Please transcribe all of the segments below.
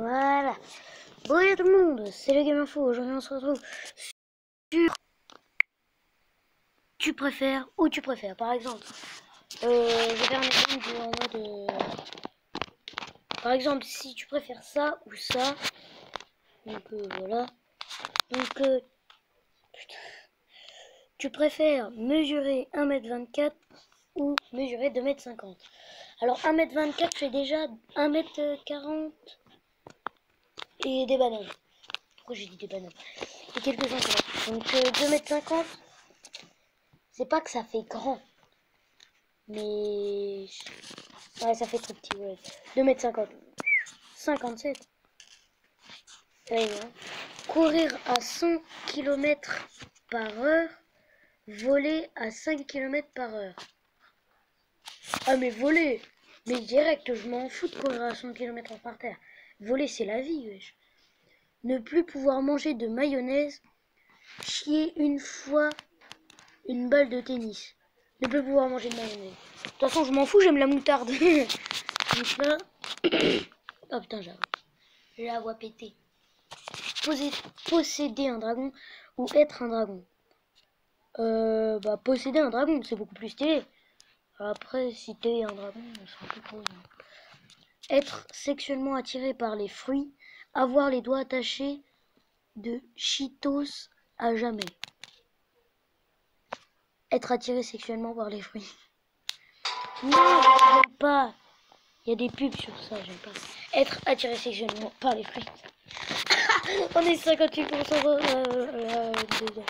Voilà. Bonjour tout le monde, c'est le Game Info. Aujourd'hui on se retrouve sur tu préfères ou tu préfères. Par exemple, je vais faire un exemple en mode par exemple, si tu préfères ça ou ça. Donc voilà. Donc putain. Tu préfères mesurer 1m24 ou mesurer 2m50. Alors 1m24 fait déjà 1m40 et des bananes. Pourquoi j'ai dit des bananes? Et quelques entourages. Donc 2m50, c'est pas que ça fait grand. Mais ouais, ça fait trop petit. Ouais. 2m50. 57. Ouais, hein. Courir à 100 km/h. Voler à 5 km/h. Ah mais voler. Mais direct, je m'en fous de courir à 100 km/h par terre. Voler, c'est la vie, wesh. Ne plus pouvoir manger de mayonnaise. Chier une fois une balle de tennis. Ne plus pouvoir manger de mayonnaise. De toute façon, je m'en fous, j'aime la moutarde. Donc là... oh putain, j'ai la voix pétée. Posséder un dragon ou être un dragon. Posséder un dragon, c'est beaucoup plus stylé. Après, si t'es un dragon, c'est un peu trop... Être sexuellement attiré par les fruits. Avoir les doigts attachés de Cheetos à jamais. Être attiré sexuellement par les fruits. Non, j'aime pas. Il y a des pubs sur ça, j'aime pas. Être attiré sexuellement par les fruits. On est 58% dedans.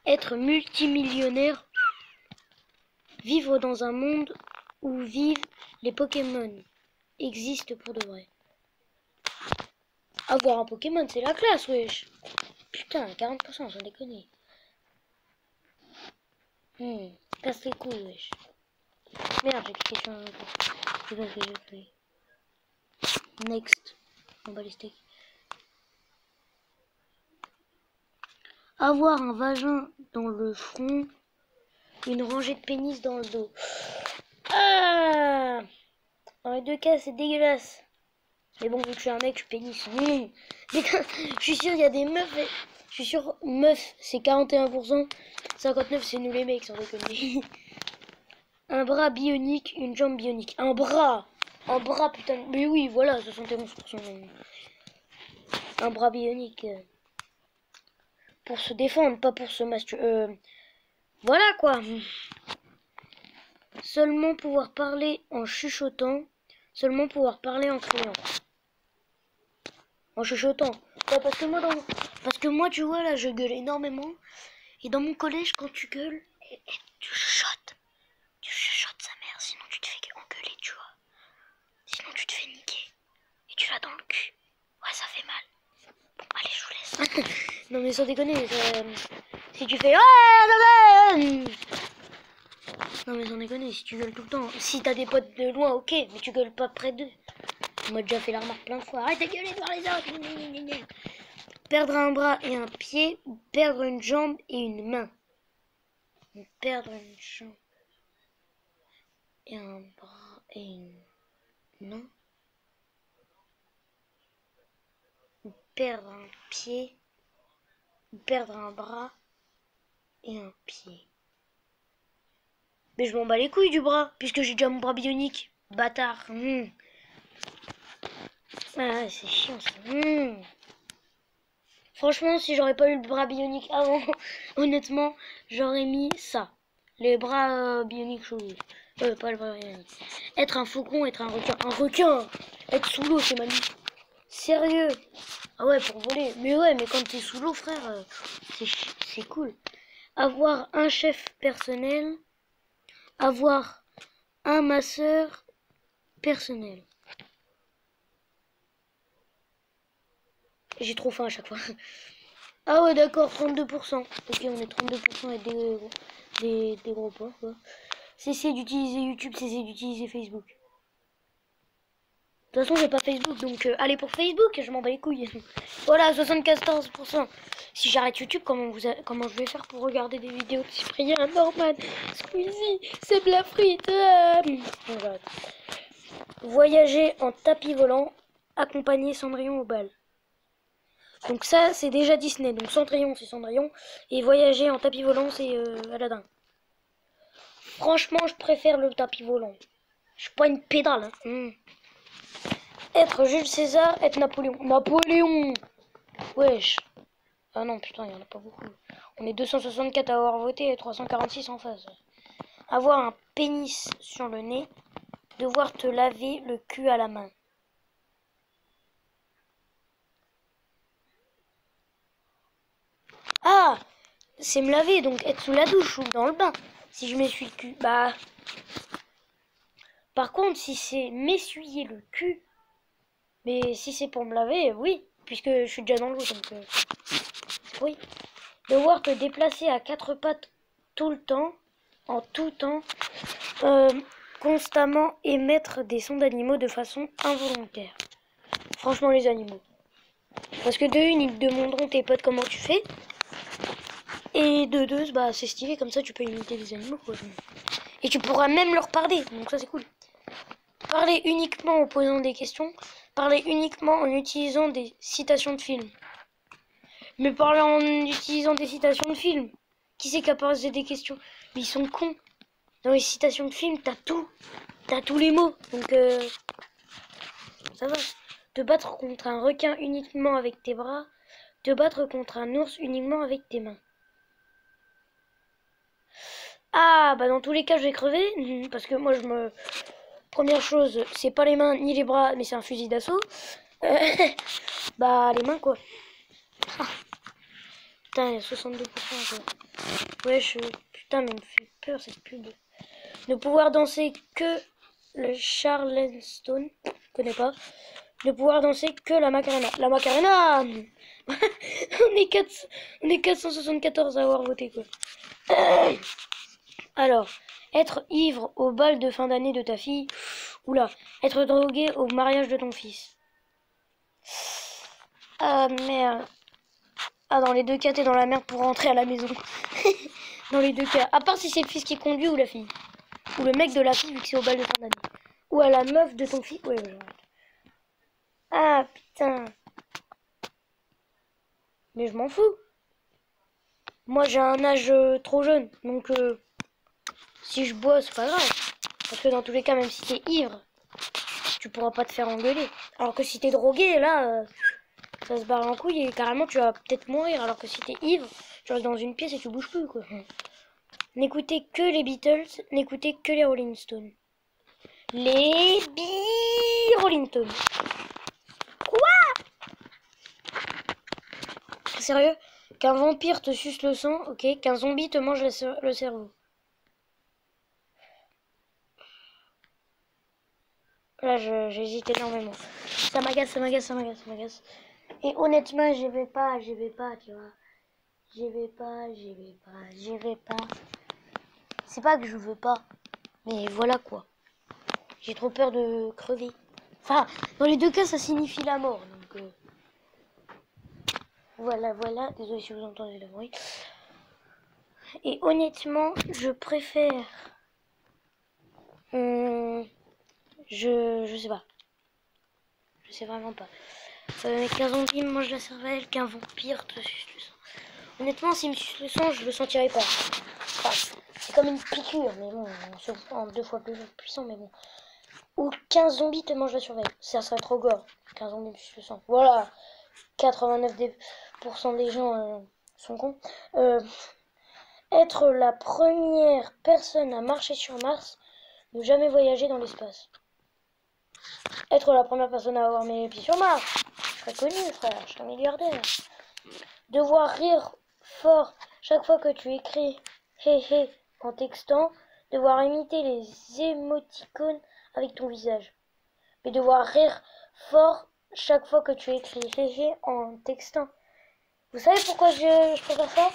Être multimillionnaire. Vivre dans un monde où vivent les Pokémon. Existe pour de vrai. Avoir un Pokémon, c'est la classe, wesh. Putain, 40%, j'en déconne. Casse les couilles, wesh. Merde, j'ai cliqué sur un autre. C'est pas ce que j'ai fait. Next. On va les steaks. Avoir un vagin dans le front. Une rangée de pénis dans le dos. Ah! Dans les deux cas, c'est dégueulasse. Mais bon, vu que je suis un mec, je suis pénis. Je suis sûr, il y a des meufs. Je suis sûr, meuf, c'est 41%. 59%, c'est nous les mecs, sans déconner. Un bras bionique, une jambe bionique. Un bras, putain. Mais oui, voilà, 71%. Un bras bionique. Pour se défendre, pas pour se masturber. Voilà quoi. Seulement pouvoir parler en chuchotant. Seulement pouvoir parler en criant. En chuchotant. Ouais, parce que moi, tu vois, là, je gueule énormément. Et dans mon collège, quand tu gueules, tu chuchotes. Tu chuchotes sa mère, sinon tu te fais engueuler, tu vois. Sinon tu te fais niquer. Et tu l'as dans le cul. Ouais, ça fait mal. Bon, allez, je vous laisse. Non, mais sans déconner, si tu fais... Non, mais sans déconner, si tu gueules tout le temps. Si t'as des potes de loin, ok, mais tu gueules pas près d'eux. On m'a déjà fait la remarque plein de fois. Arrête de gueuler devant les autres. Perdre un bras et un pied, ou perdre une jambe et une main. Perdre une jambe et un bras et une main. Ou perdre un pied, ou perdre un bras et un pied. Mais je m'en bats les couilles du bras, puisque j'ai déjà mon bras bionique. Bâtard. Ah, c'est chiant ça. Franchement, si j'aurais pas eu le bras bionique avant, honnêtement, j'aurais mis ça. Les bras bioniques chelous. Pas le bras bionique. Être un faucon, être un requin. Un requin! Être sous l'eau, c'est magnifique. Sérieux? Ah ouais, pour voler. Mais ouais, mais quand t'es sous l'eau, frère, c'est cool. Avoir un chef personnel. Avoir un masseur personnel. J'ai trop faim à chaque fois. Ah ouais, d'accord, 32%. Ok, on est 32% et des gros points, quoi. Cessez d'utiliser YouTube, cessez d'utiliser Facebook. De toute façon, j'ai pas Facebook, donc allez pour Facebook, je m'en bats les couilles. Voilà, 74%. Si j'arrête YouTube, comment je vais faire pour regarder des vidéos de Cyprien, Norman, Squeezie, c'est de la frite. Voilà. Voyager en tapis volant, accompagner Cendrillon au bal. Donc ça, c'est déjà Disney. Donc Cendrillon, c'est Cendrillon. Et voyager en tapis volant, c'est Aladdin. Franchement, je préfère le tapis volant. Je suis pas une pédale. Hein. Être Jules César, être Napoléon. Napoléon! Wesh. Ah non, putain, il y en a pas beaucoup. On est 264 à avoir voté et 346 en face. Avoir un pénis sur le nez. Devoir te laver le cul à la main. Ah! C'est me laver, donc être sous la douche ou dans le bain. Si je m'essuie le cul, bah... Par contre, si c'est m'essuyer le cul... Mais si c'est pour me laver, oui. Puisque je suis déjà dans l'eau, donc... Oui. Devoir te déplacer à quatre pattes tout le temps, en tout temps, constamment émettre des sons d'animaux de façon involontaire. Franchement, les animaux. Parce que de une, ils te demanderont tes potes comment tu fais. Et de deux, bah c'est stylé, comme ça tu peux imiter les animaux, quoi. Et tu pourras même leur parler, donc ça c'est cool. Parler uniquement en posant des questions. Parler uniquement en utilisant des citations de films. Mais parler en utilisant des citations de films. Qui c'est qui a posé des questions? Mais ils sont cons. Dans les citations de films, t'as tout. T'as tous les mots. Donc ça va. Te battre contre un requin uniquement avec tes bras. Te battre contre un ours uniquement avec tes mains. Ah, bah dans tous les cas, je vais crever. Parce que moi, Première chose, c'est pas les mains ni les bras, mais c'est un fusil d'assaut. Bah, les mains, quoi. Ah. Putain, il y a 62%, quoi. Wesh, putain, mais il me fait peur, cette pub. Ne pouvoir danser que le Charleston. Je connais pas. Ne pouvoir danser que la Macarena. La Macarena. on est 474 à avoir voté, quoi. Alors, être ivre au bal de fin d'année de ta fille. Oula, être drogué au mariage de ton fils. Ah merde. Ah, dans les deux cas, t'es dans la merde pour rentrer à la maison. Dans les deux cas. À part si c'est le fils qui conduit ou la fille. Ou le mec de la fille vu que c'est au bal de fin d'année. Ou à la meuf de ton fils. Ouais, ah putain. Mais je m'en fous. Moi j'ai un âge trop jeune. Donc si je bois, c'est pas grave. Parce que dans tous les cas, même si t'es ivre, tu pourras pas te faire engueuler. Alors que si t'es drogué, là, ça se barre en couille et carrément tu vas peut-être mourir. Alors que si t'es ivre, tu restes dans une pièce et tu bouges plus, quoi. N'écoutez que les Beatles, n'écoutez que les Rolling Stones. Les Rolling Stones. Quoi? Sérieux? Qu'un vampire te suce le sang, ok. Qu'un zombie te mange le cerveau. Là, j'hésite énormément. Ça m'agace, ça m'agace, ça m'agace, ça m'agace. Et honnêtement, j'y vais pas, tu vois. J'y vais pas. C'est pas que je veux pas. Mais voilà quoi. J'ai trop peur de crever. Enfin, dans les deux cas, ça signifie la mort. Donc, voilà. Désolé si vous entendez le bruit. Et honnêtement, je préfère... Je sais pas. Je sais vraiment pas. Qu'un zombie me mange la cervelle, qu'un vampire te suce le sang. Honnêtement, s'il me suce le sang, je le sentirais pas. Enfin, c'est comme une piqûre, mais bon, en 2 fois plus puissant, mais bon. Ou qu'un zombie te mange la cervelle. Ça serait trop gore. Qu'un zombie me suce le sang. Voilà. 89% des gens sont cons. Être la première personne à marcher sur Mars. Ne jamais voyager dans l'espace. Être la première personne à avoir mes pieds sur Mars. Je serais connu, frère. Je serais milliardaire. Devoir rire fort chaque fois que tu écris hé hé en textant. Devoir imiter les émoticônes avec ton visage. Mais devoir rire fort chaque fois que tu écris hé hé en textant. Vous savez pourquoi je préfère ça?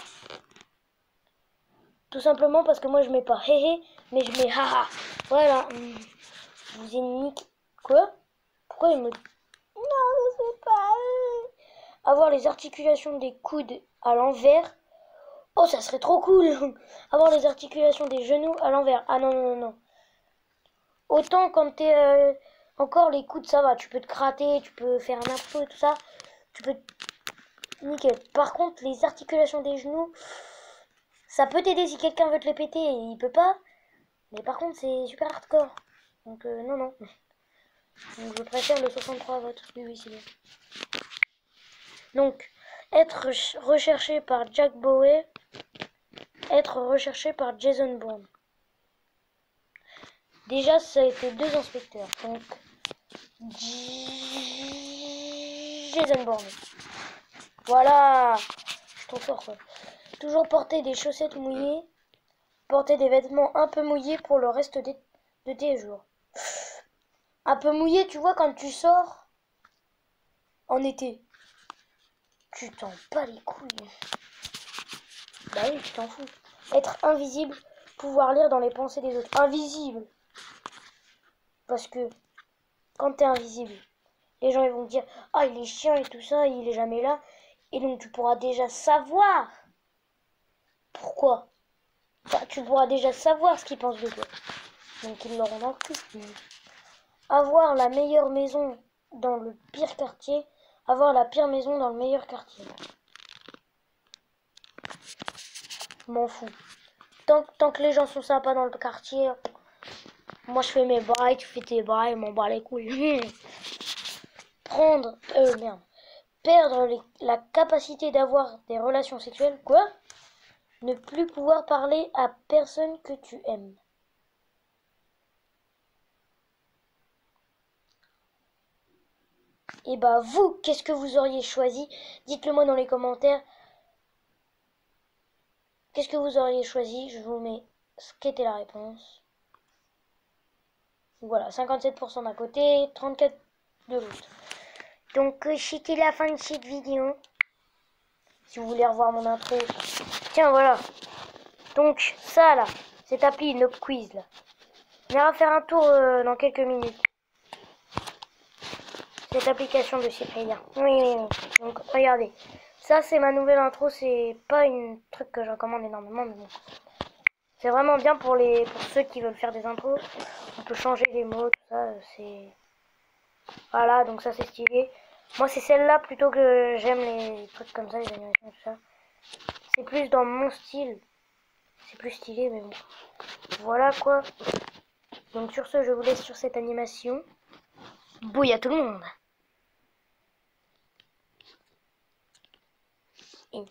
Tout simplement parce que moi je mets pas hé hé, mais je mets haha. Voilà. Je vous ai niqué. Quoi? Pourquoi il me... Non, je sais pas. Avoir les articulations des coudes à l'envers. Oh, ça serait trop cool. Avoir les articulations des genoux à l'envers. Ah non. Autant quand t'es Encore les coudes, ça va. Tu peux te gratter, tu peux faire un impro et tout ça. Tu peux... Nickel. Par contre, les articulations des genoux, ça peut t'aider si quelqu'un veut te les péter et il peut pas. Mais par contre, c'est super hardcore. Donc, non, non. Donc, je préfère le 63 watts. Oui, oui, c'est bien. Donc, être recherché par Jack Bowie, être recherché par Jason Bourne. Déjà, ça a été 2 inspecteurs. Donc, Jason Bourne. Voilà. Je suis trop fort, quoi. Toujours porter des chaussettes mouillées. Porter des vêtements un peu mouillés pour le reste de tes jours. Un peu mouillé, tu vois, quand tu sors en été. Tu t'en bats les couilles. Bah oui, tu t'en fous. Être invisible, pouvoir lire dans les pensées des autres. Invisible. Parce que quand t'es invisible, les gens ils vont te dire ah il est chiant et tout ça, il est jamais là. Et donc tu pourras déjà savoir pourquoi. Enfin, tu pourras déjà savoir ce qu'ils pensent de toi. Donc ils l'auront dans le cul. Avoir la meilleure maison dans le pire quartier. Avoir la pire maison dans le meilleur quartier. M'en fous. Tant que les gens sont sympas dans le quartier, moi je fais mes bails, tu fais tes bails, m'en bats les couilles. Merde. Perdre la capacité d'avoir des relations sexuelles. Quoi? Ne plus pouvoir parler à personne que tu aimes. Et bah vous, qu'est-ce que vous auriez choisi? Dites-le moi dans les commentaires. Qu'est-ce que vous auriez choisi? Je vous mets ce qu'était la réponse. Voilà, 57% d'un côté, 34% de l'autre. Donc c'était la fin de cette vidéo. Si vous voulez revoir mon intro. Tiens, voilà. Donc ça là, cette appli Nob Quiz là. On ira faire un tour dans quelques minutes. Cette application de Cyprien. Oui, oui, oui. Donc regardez. Ça c'est ma nouvelle intro. C'est pas une truc que je recommande énormément, mais bon. C'est vraiment bien pour ceux qui veulent faire des intros. On peut changer les mots, tout ça. C'est voilà, donc ça c'est stylé. Moi c'est celle-là plutôt que j'aime les trucs comme ça, les animations, tout ça. C'est plus dans mon style. C'est plus stylé, mais bon. Voilà quoi. Donc sur ce, je vous laisse sur cette animation. Bouille à tout le monde. Et...